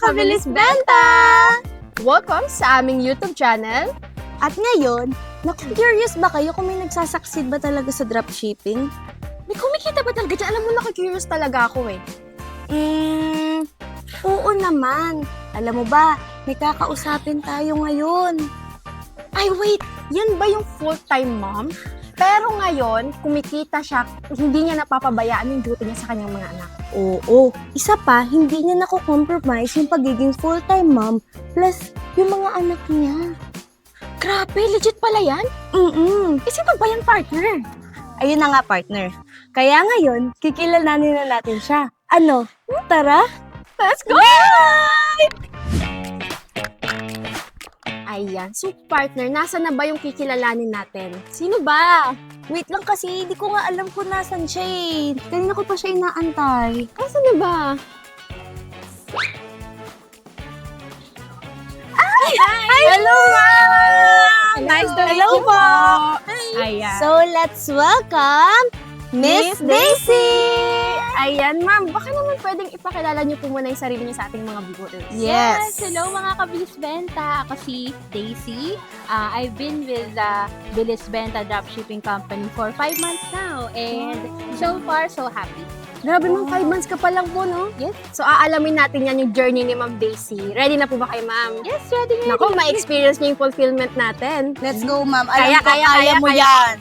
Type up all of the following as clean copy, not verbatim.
kabilis benta! Welcome sa aming YouTube channel. At ngayon, curious ba kayo kung may nagsasucceed ba talaga sa dropshipping? May kumikita ba talaga dyan? Alam mo, curious talaga ako eh. Oo naman. Alam mo ba, may kakausapin tayo ngayon. Ay wait, yan ba yung full-time mom? Pero ngayon, kumikita siya, hindi niya napapabayaan yung duty niya sa kanyang mga anak. Oo. Isa pa, hindi niya nako-compromise yung pagiging full-time mom plus yung mga anak niya. Grabe, legit pala yan? Sino ba yan, partner? Ayun na nga, partner. Kaya ngayon, kikilalanin na natin siya. Ano? Tara? Let's go! Ayan. So, partner, nasa na ba yung kikilalanin natin? Sino ba? Wait lang kasi, hindi ko nga alam kung nasan siya eh. Kanina ko pa siya inaantay. Asan na ba? Hello, ma'am! Nice to meet Hello you po! Ayan. So, let's welcome Miss Daisy! Ayan, ma'am. Baka naman pwedeng ipakilala niyo po muna yung sarili niyo sa ating mga viewers. Yes. Hello mga kabilis benta. Ako si Daisy. I've been with the Bilis Benta Dropshipping Company for 5 months now. And so far, so happy. Grabe, ma'am. 5 months ka pa lang po, no? Yes. So, aalamin natin yan yung journey ni Ma'am Daisy. Ready na po ba kayo, ma'am? Yes, ready. Naku, ma-experience niyo yung fulfillment natin. Let's go, ma'am. Kaya, Alam ko, kaya, kaya mo kaya. yan.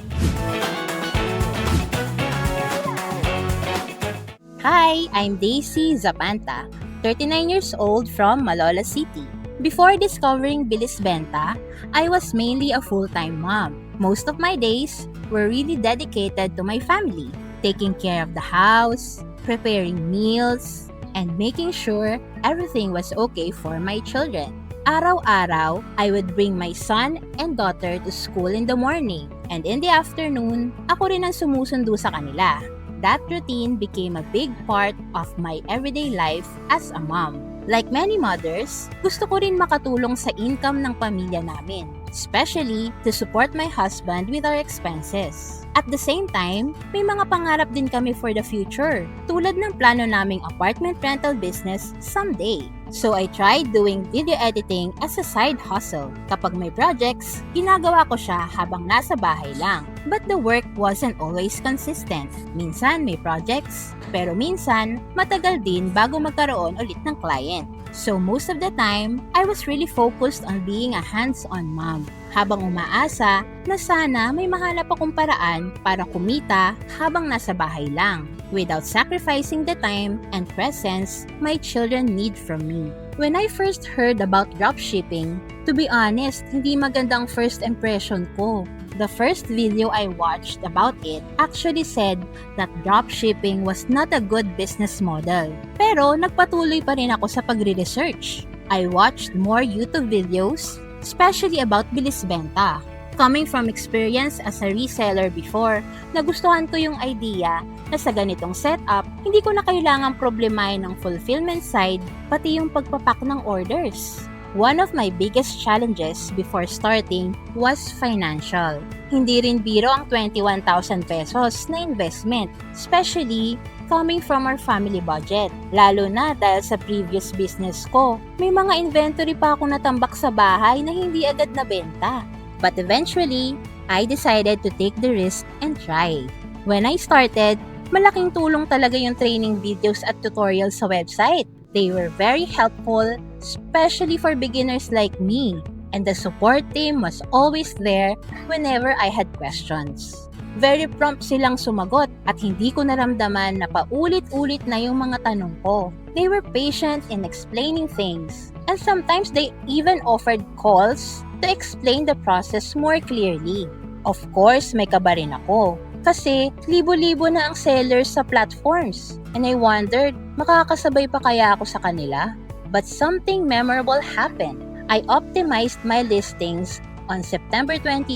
Hi, I'm Daisy Zapanta, 39 years old from Malolos City. Before discovering Bilis Benta, I was mainly a full-time mom. Most of my days were really dedicated to my family, taking care of the house, preparing meals, and making sure everything was okay for my children. Araw-araw, I would bring my son and daughter to school in the morning, and in the afternoon, ako rin ang sumusundo sa kanila. That routine became a big part of my everyday life as a mom. Like many mothers, gusto ko rin makatulong sa income ng pamilya namin, especially to support my husband with our expenses. At the same time, may mga pangarap din kami for the future, tulad ng plano naming apartment rental business someday. So I tried doing video editing as a side hustle. Kapag may projects, ginagawa ko siya habang nasa bahay lang. But the work wasn't always consistent. Minsan may projects, pero minsan matagal din bago magkaroon ulit ng client. So most of the time, I was really focused on being a hands-on mom. Habang umaasa na sana may mahanap akong paraan para kumita habang nasa bahay lang, without sacrificing the time and presence my children need from me. When I first heard about dropshipping, to be honest, hindi magandang first impression ko. The first video I watched about it actually said that dropshipping was not a good business model. Pero nagpatuloy pa rin ako sa pagre-research. I watched more YouTube videos, especially about Bilis Benta. Coming from experience as a reseller before, nagustuhan ko yung idea na sa ganitong setup, hindi ko na kailangang problemahin ng fulfillment side, pati yung pagpapak ng orders. One of my biggest challenges before starting was financial. Hindi rin biro ang 21,000 pesos na investment, especially coming from our family budget. Lalo na dahil sa previous business ko, may mga inventory pa ako natambak sa bahay na hindi agad nabenta. But eventually, I decided to take the risk and try. When I started, malaking tulong talaga yung training videos at tutorials sa website. They were very helpful, especially for beginners like me, and the support team was always there whenever I had questions. Very prompt silang sumagot at hindi ko naramdaman na paulit-ulit na yung mga tanong ko. They were patient in explaining things, and sometimes they even offered calls to explain the process more clearly. Of course, may kaba rin ako. Kasi libo-libo na ang sellers sa platforms. And I wondered, makakasabay pa kaya ako sa kanila? But something memorable happened. I optimized my listings on September 22,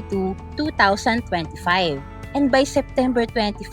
2025. And by September 25,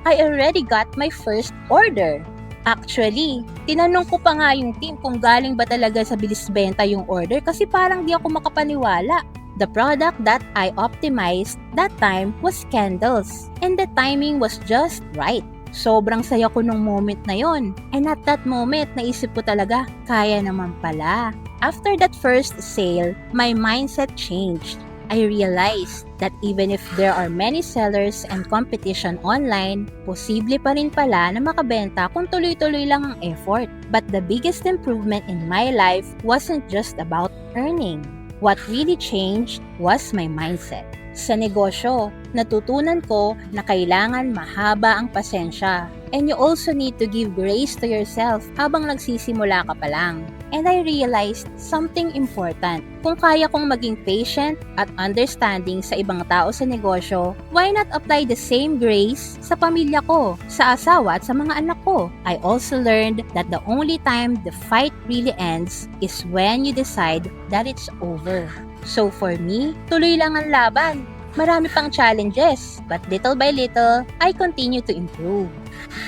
I already got my first order. Actually, tinanong ko pa nga yung team kung galing ba talaga sa Bilis Benta yung order kasi parang di ako makapaniwala. The product that I optimized that time was candles, and the timing was just right. Sobrang saya ko nung moment na yon. And at that moment, naisip ko talaga, kaya naman pala. After that first sale, my mindset changed. I realized that even if there are many sellers and competition online, posible pa rin pala na makabenta kung tuloy-tuloy lang ang effort. But the biggest improvement in my life wasn't just about earning. What really changed was my mindset. Sa negosyo, natutunan ko na kailangan mahaba ang pasensya. And you also need to give grace to yourself habang nagsisimula ka pa lang. And I realized something important. Kung kaya kong maging patient at understanding sa ibang tao sa negosyo, why not apply the same grace sa pamilya ko, sa asawa at sa mga anak ko? I also learned that the only time the fight really ends is when you decide that it's over. So for me, tuloy lang ang laban. Marami pang challenges, but little by little, I continue to improve.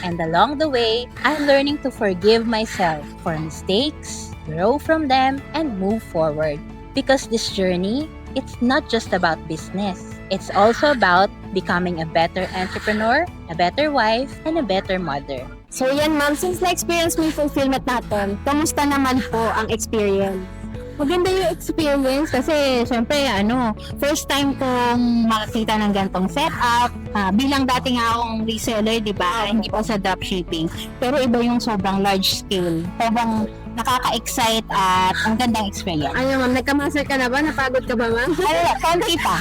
And along the way, I'm learning to forgive myself for mistakes, grow from them, and move forward. Because this journey, it's not just about business. It's also about becoming a better entrepreneur, a better wife, and a better mother. So yan ma'am, since na-experience mo yung fulfillment natin, kamusta naman po ang experience? Maganda yung experience kasi syempre first time kong makakita ng gantong setup. Bilang dati nga akong reseller, di ba? Hindi pa sa dropshipping. Pero iba yung sobrang large scale. Sobrang nakaka-excite at ang gandang experience. Ano ma'am, nagka-master ka na ba? Napagod ka ba ma'am? Konti pa.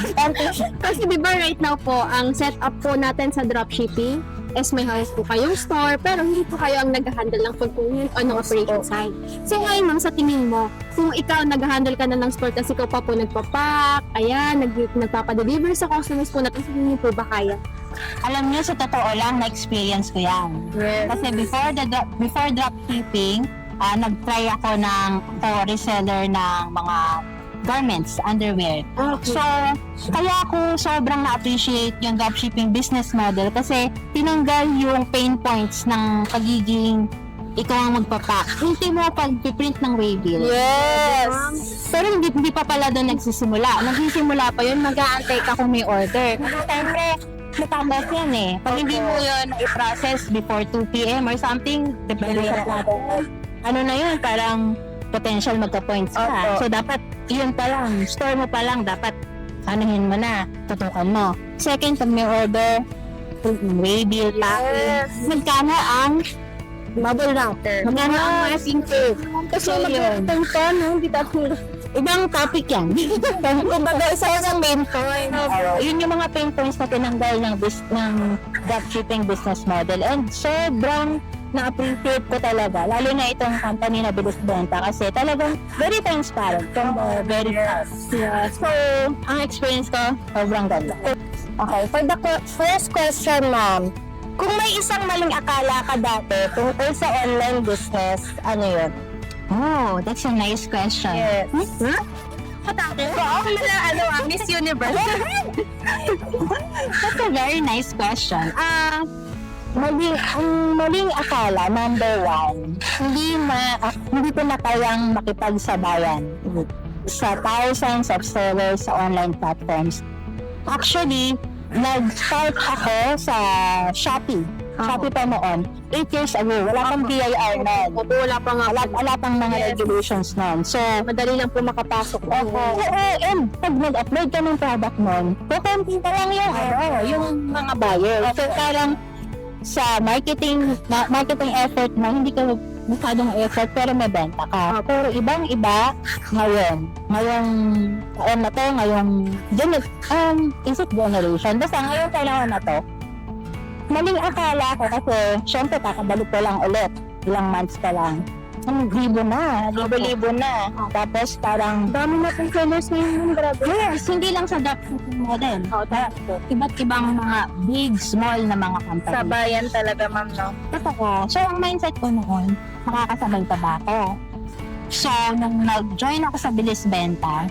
Kasi di ba right now po, ang setup po natin sa dropshipping is may house po kayong store, pero hindi po kayo ang nag-handle ng fulfillment o ng operation side. So ngayon ma'am, sa tingin mo, kung ikaw nag-handle ka na ng store kasi ikaw pa po nagpapack, ayan, nagpapadeliver sa customers po natin, sa tingin po ba kaya? Alam niyo, sa totoo lang, na-experience ko yan. Yes. Kasi before dropshipping, nag-try ako ng reseller ng mga garments, underwear. Okay. So, kaya ako sobrang na-appreciate yung dropshipping business model kasi tinanggal yung pain points ng pagiging ikaw ang magpapack. Hindi mo pag-print ng waybill. Yes! Pero hindi pa pala doon nagsisimula. Nagsisimula pa yun, mag-aantay ka kung may order. Kasi siyempre, matambas yan eh. Pag hindi mo yun i-process before 2 p.m. or something, depende sa plato. Ano na yun, parang potential magka-points ka. So, dapat, yun pa lang, store mo pa lang, dapat, anuhin mo na, tutukan mo. Second, pag may order, waybill, packing, magkano ang Bubble wrapper. magkano ang masking tape? Kasi So, yun. mag-tent no? Hindi tayo. Ibang topic yan. Kumbaga, isa yung main point. Yun yung mga pain points na tinanggal ng dropshipping business model. And sobrang na-appreciate ko talaga. Lalo na itong company na Bilis Benta kasi talagang very transparent. Very fast. Yes. So, ang experience ko, sobrang ganda. Okay, for the first question, ma'am. Kung may isang maling akala ka dati tungkol sa online business, ano yun? Oh, that's a nice question. Yes. Huh? Miss Universe. That's a very nice question. Maling akala, number one, hindi ko na kayang makipagsabayan sa thousands of sellers sa online platforms. Actually, nag-start ako sa Shopee. Shopee pa noon, 8 years ago. Wala pang BIR noon. Wala pa nga. Wala pang mga regulations noon. So, Madali lang po makapasok. and pag nag-upload ka ng product noon, kukunti pa lang yung mga buyers. So, parang sa marketing effort mo, hindi ka masyadong effort pero may benta ka. Pero ibang-iba ngayong taon na to, is it generation? Basta ngayong kailangan na to, maling akala ko kasi syempre kakabalik ko lang ulit, ilang months pa lang. Libo na. Tapos parang Dami na pong sellers ngayon, grabe. yes, hindi lang sa dropshipping model. Iba't ibang mga big, small na mga company. Sabayan talaga, ma'am, no? Totoo. So, ang mindset ko noon, makakasabay pa ba ako? So, nung nag-join ako sa Bilis Benta,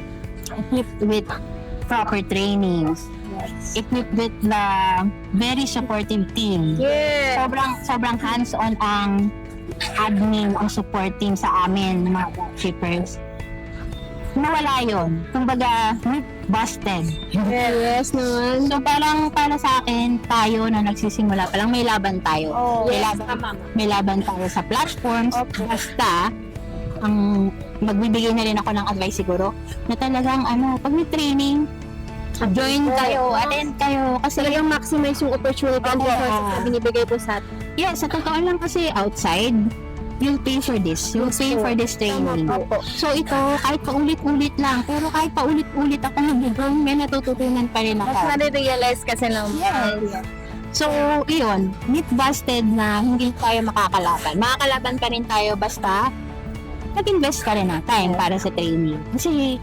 equipped with proper trainings, equipped with the very supportive team. Yeah. Sobrang hands-on ang admin, ang support team sa amin, mga dropshippers. nawala yun. Kumbaga, busted. Yes naman. So parang para sa akin, tayo na nagsisimula pa lang, may laban tayo. May laban tayo sa platforms. Basta, ang magbibigay na rin ako ng advice siguro, na talagang pag may training, join kayo, attend kayo. Kasi Talagang maximize yung opportunity and resources na binibigay po sa atin. yeah, sa totoo lang kasi outside, you'll pay for this. You'll pay for this training. So ito, kahit paulit-ulit lang, pero kahit paulit-ulit ako nag-grow, may natututunan pa rin ako. Mas nare-realize kasi ng Yes. So, iyon, myth busted na hindi tayo makakalaban. Makakalaban pa rin tayo basta nag-invest ka rin ng time para sa training. Kasi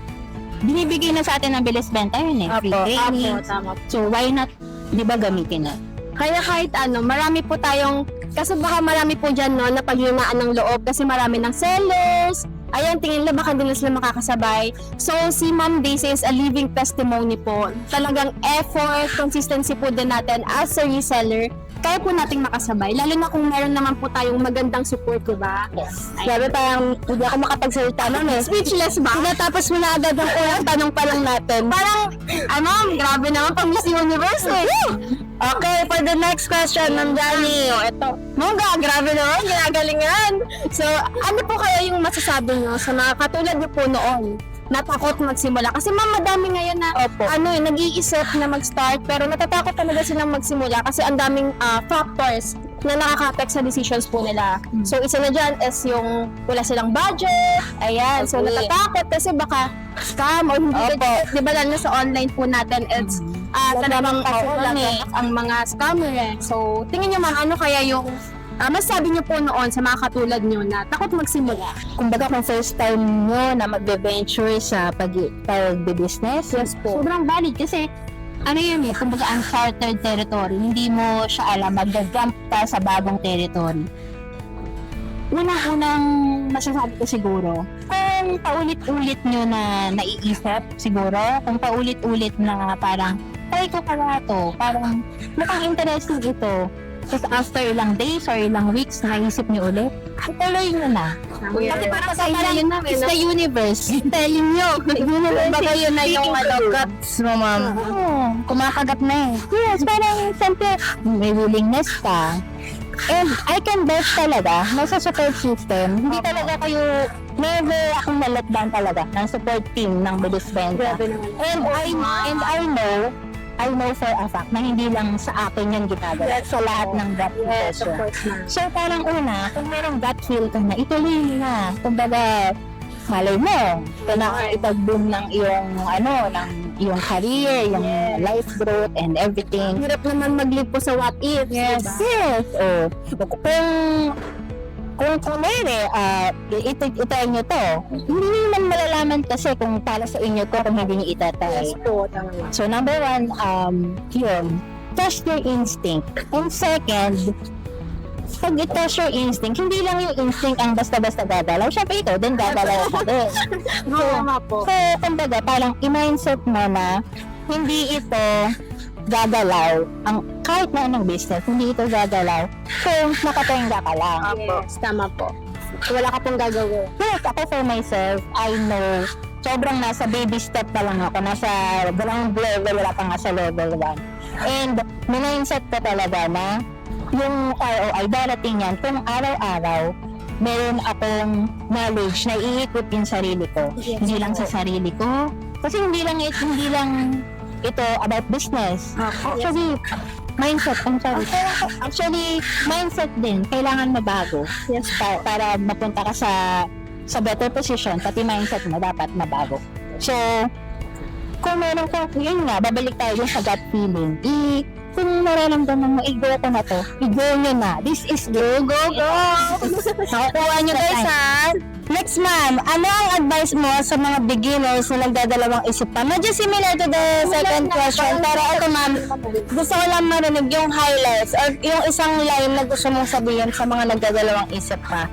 binibigay na sa atin ng bilis benta yun free training. Tama. So, why not, di ba, gamitin na? Kaya kahit marami po tayong, kasi baka marami po dyan na paghinaan ng loob kasi marami ng sellers. Ayan, tingin nila baka din na sila makakasabay. So, si Ma'am Daisy is a living testimony po. Talagang effort, consistency po din natin as a reseller. Kaya po nating makasabay. Lalo na kung meron naman po tayong magandang support, diba? Yes. Grabe, parang hindi ako makapagsalita nun Speechless ba? Tinatapos mo na agad ang unang tanong pa lang natin. Parang, grabe naman pang Miss Universe eh. Okay, for the next question, Ma'am Jani. Ito. Mongga, grabe naman, ginagalingan. So, ano po kaya yung masasabi nyo sa mga katulad nyo po noon? Natakot magsimula. Kasi madami ngayon na nag-iisip na mag-start pero natatakot talaga silang magsimula kasi ang daming factors na nakaka-affect sa decisions po nila. So, isa na dyan is yung wala silang budget. Ayan. So, Okay. natatakot kasi baka scam o hindi. Di ba lalo na sa online po natin, it's talagang ang mga scammer eh. So, tingin nyo ma'am, ano kaya yung masabi nyo po noon sa mga katulad nyo na takot magsimula? Kumbaga kung first time nyo na magbe-venture sa pag-business, yes po. Sobrang valid kasi kumbaga uncharted territory. Hindi mo siya alam, mag-jump ka sa bagong territory. Unang-unang masasabi ko siguro, kung paulit-ulit nyo na naiisip siguro, kung paulit-ulit na parang, try ko pala to, parang mukhang interesting ito. Tapos after ilang days or ilang weeks, naisip niyo ulit, ituloy nyo na. Kasi parang sa inyo yun namin, It's the universe telling nyo. Baga yun na yung guts mo, ma'am. Kumakagat na eh. Yes, parang siyempre, may willingness ka. And I can bet talaga, nasa support system, hindi talaga kayo, never akong na-let down talaga ng support team ng Bilis Benta. And I know for a fact na hindi lang sa akin yung ginagawa, sa lahat ng gut session. So parang una, kung merong gut feel ka na, ituloy mo na. Kumbaga, malay mo, ipag-boom ng iyong ng iyong career, yung life growth and everything. hirap naman mag-live po sa what if. Yes. Diba? Yes. Kung itry nyo to, hindi naman malalaman kasi kung para sa inyo to kung hindi nyo itatry. Po, tama. So, number one, yun, trust your instinct. And second, pag i-trust your instinct, hindi lang yung instinct ang basta-basta gagalaw. Siyempre ito, din gagalaw ka din. Tama po. So, kumbaga, parang i-mindset mo na hindi ito gagalaw, kahit na anong business, hindi ito gagalaw kung nakapahinga ka lang. Yes, tama po. Wala ka pong gagawin. Yes, ako for myself, I know, sobrang nasa baby step pa lang ako, nasa ground level, wala pa nga sa level 1. And, mindset ko talaga na yung ROI, darating yan, kung araw-araw, meron akong knowledge na i-equip yung sarili ko. Yes, Hindi lang sa sarili ko. Kasi hindi lang ito about business. Actually, mindset, Actually, mindset din, kailangan mabago. Yes, Para mapunta ka sa better position, pati mindset mo dapat mabago. So, kung meron ka, yun nga, babalik tayo sa gut feeling. Kung nararamdaman mo, i-go ko na to, i-go nyo na. This is go, go, go! Nakukuha nyo guys, ha? Next, ma'am, ano ang advice mo sa mga beginners na nagdadalawang isip pa? Medyo similar to the second question, pero ito, ma'am, gusto ko lang marinig yung highlights or yung isang line na gusto mong sabihin sa mga nagdadalawang isip pa.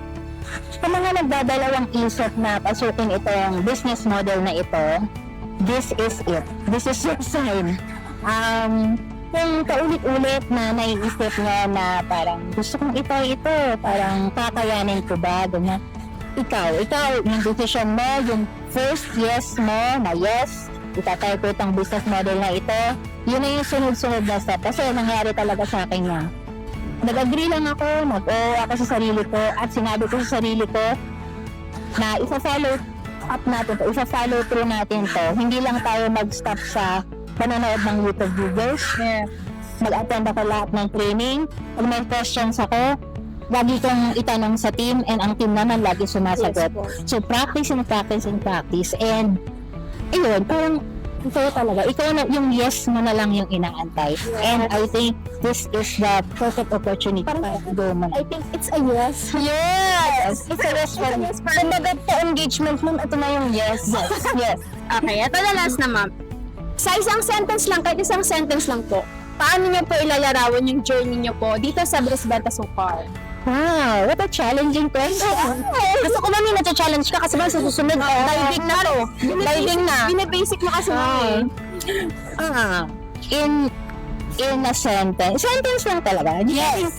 Sa mga nagdadalawang isip na pasukin itong business model na ito, this is it. This is your sign. Kung paulit-ulit na naiisip niya na parang gusto kong ito, parang kakayanin ko ba, ganyan. Ikaw, yung decision mo, yung first yes mo na yes, itatry ko itong business model na ito, yun na yung sunod-sunod na step. Kasi nangyari talaga sa akin yan. Nag-agree lang ako, nag-oo ako sa sarili ko, at sinabi ko sa sarili ko na isa-follow up natin to, isa-follow through natin to. Hindi lang tayo mag-stop sa panonood ng YouTube videos. Mag-attend ako lahat ng training. Pag may questions ako, lagi kong itanong sa team, and ang team naman lagi sumasagot. So practice and practice and practice, and ayun, parang ikaw talaga, ikaw na, yung yes mo na lang yung inaantay. And I think this is the perfect opportunity para go man. I think it's a yes. Yes! It's a yes for me. Kumbaga sa engagement mo, ito na yung yes. Yes. Okay, ito na last na ma'am. Sa isang sentence lang, kahit isang sentence lang po, paano niyo po ilalarawan yung journey niyo po dito sa Bilis Benta so far? Wow, what a challenging question. Gusto ko mami na-challenge ka kasi ba sa susunod, diving na to. Diving na. Bine-basic mo kasi ma'am. In a sentence. Sentence lang talaga. Yes.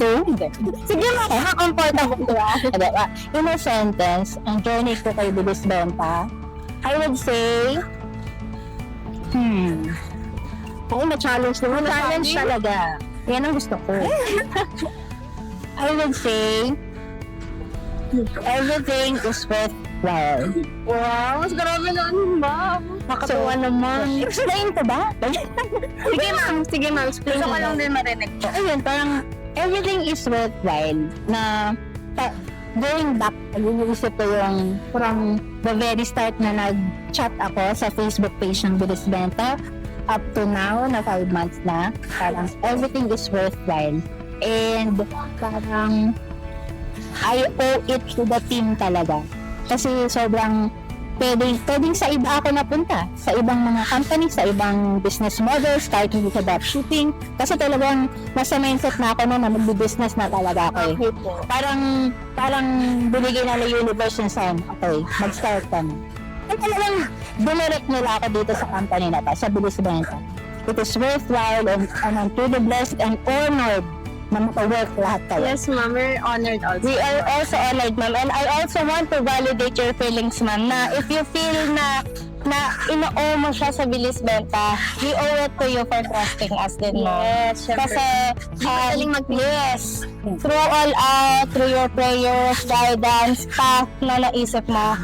Sige mo, comfortable ko ba? In a sentence, ang journey ko kay Bilis Benta, I would say, Oo, na-challenge naman. challenge talaga. Yan ang gusto ko. I would say, everything is worthwhile. Wow, mas grabe na ma'am. Nakatuwa naman. Explain ko ba? Sige ma'am, explain ko lang din marinig ko. Ayun, parang everything is worthwhile na going back, nag-iisip ko yung from the very start na nag-chat ako sa Facebook page ng Bilis Benta up to now na 5 months na, parang everything is worthwhile. And parang I owe it to the team talaga. Kasi sobrang pwedeng sa iba ako napunta. Sa ibang mga company, sa ibang business models, kahit hindi sa dropshipping. Kasi talagang nasa mindset na ako na mag-business na talaga ako eh. Parang binigay na universe yung sign. Okay, mag-start ka na. At talagang dumirect nila ako dito sa company na to, sa Bilis Benta. It is worthwhile, and I'm truly blessed and honored na maka-work lahat kayo. Yes ma'am, we're honored also. We are also honored, ma'am. And I also want to validate your feelings, ma'am, na if you feel na ino-owe mo siya sa Bilis Benta, we owe it to you for trusting us din, ma'am. Yes, syempre. Kasi, yes, through all through your prayers, guidance, path na naisip mo,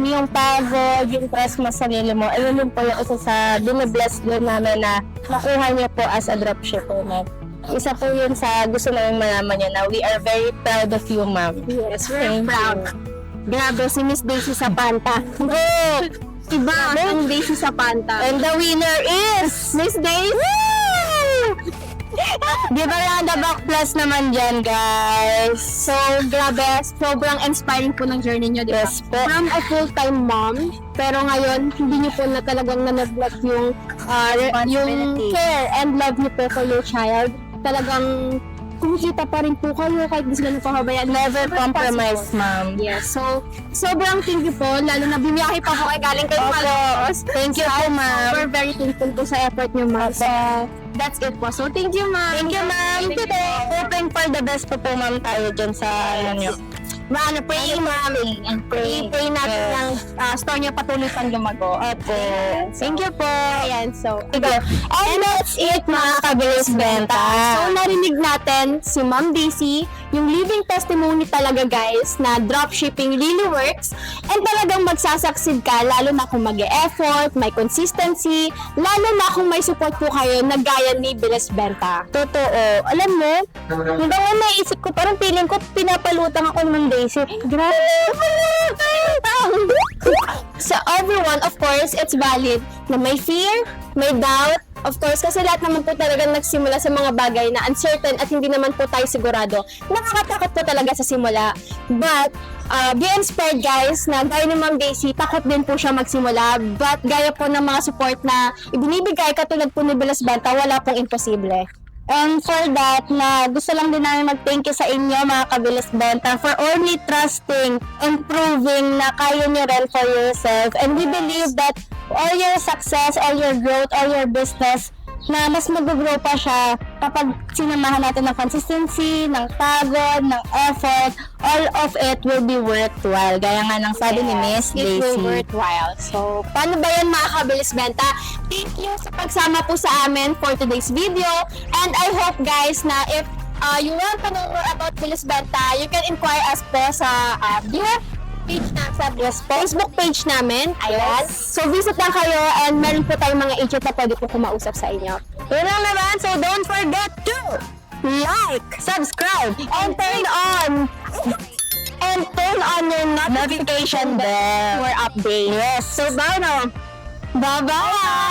yung pagod, yung trust mo sa sarili mo, ayun yun po yung isa sa binibless din namin na nakuha niyo po as a dropshipper, ma'am. Isa po yun sa gusto namin malaman niyo na we are very proud of you, ma'am. Yes, we're Thank proud. Grabe, si Miss Daisy Zapanta. Iba ang Daisy Zapanta. And the winner is Miss Daisy! Give a round of applause naman dyan, guys. So, grabe, sobrang inspiring po ng journey nyo, di ba? Yes po. From a full-time mom, pero ngayon, hindi nyo po na talagang na-neglect yung care and love nyo po for your child. Talagang kumikita pa rin po kayo kahit di sila napahabayaan. Never compromise, ma'am. Yes, so sobrang thank you po, lalo na bumiyahe pa po kayo galing kay Malos. Thank you po, ma'am. We're very thankful po sa effort nyo, ma'am. So, that's it po. So, thank you, ma'am. Thank you, ma'am. Hoping for the best po, ma'am, tayo dyan sa ano. Pray, ma'am. And pray natin ng store niyo patuloy pang lumago. Okay. Thank you po. Ayan, so, And that's it, mga Kabilis Benta. So, narinig natin si Ma'am Daisy, yung living testimony talaga, guys, na dropshipping really works and talagang magsasucceed ka, lalo na kung mag-e-effort, may consistency, lalo na kung may support po kayo na gaya ni Bilis Benta. Totoo. Alam mo, hanggang nga naisip ko, parang feeling ko pinapalutang ako ng Daisy. Grabe. So, everyone, of course, it's valid na may fear, may doubt, of course, kasi lahat naman po talaga nagsimula sa mga bagay na uncertain at hindi naman po tayo sigurado. Nakakatakot po talaga sa simula. But, be inspired, guys, na gaya ni Ma'am Daisy, takot din po siya magsimula. But, gaya po ng mga support na ibinibigay katulad po ni Bilis Benta, wala pong imposible. And for that, na gusto lang din namin mag-thank you sa inyo, mga Kabilis Benta, for only trusting and proving na kaya nyo rin for yourself. And we believe that all your success, all your growth, all your business na mas mag-grow pa siya kapag sinamahan natin ng consistency, ng pagod, ng effort, all of it will be worthwhile. Gaya nga ng sabi ni Miss It will Daisy. worthwhile. So, paano ba yan mga kabilis benta? Thank you sa pagsama po sa amin for today's video. And I hope guys na if you want to know more about Bilis Benta, you can inquire us po sa page na sa Facebook page namin. Ayan. So, visit lang kayo and meron po tayong mga agent na pwede po kumausap sa inyo. Yun lang naman, so don't forget to like, subscribe, and turn on your notification bell For updates. Yes. So, bye now. Bye-bye.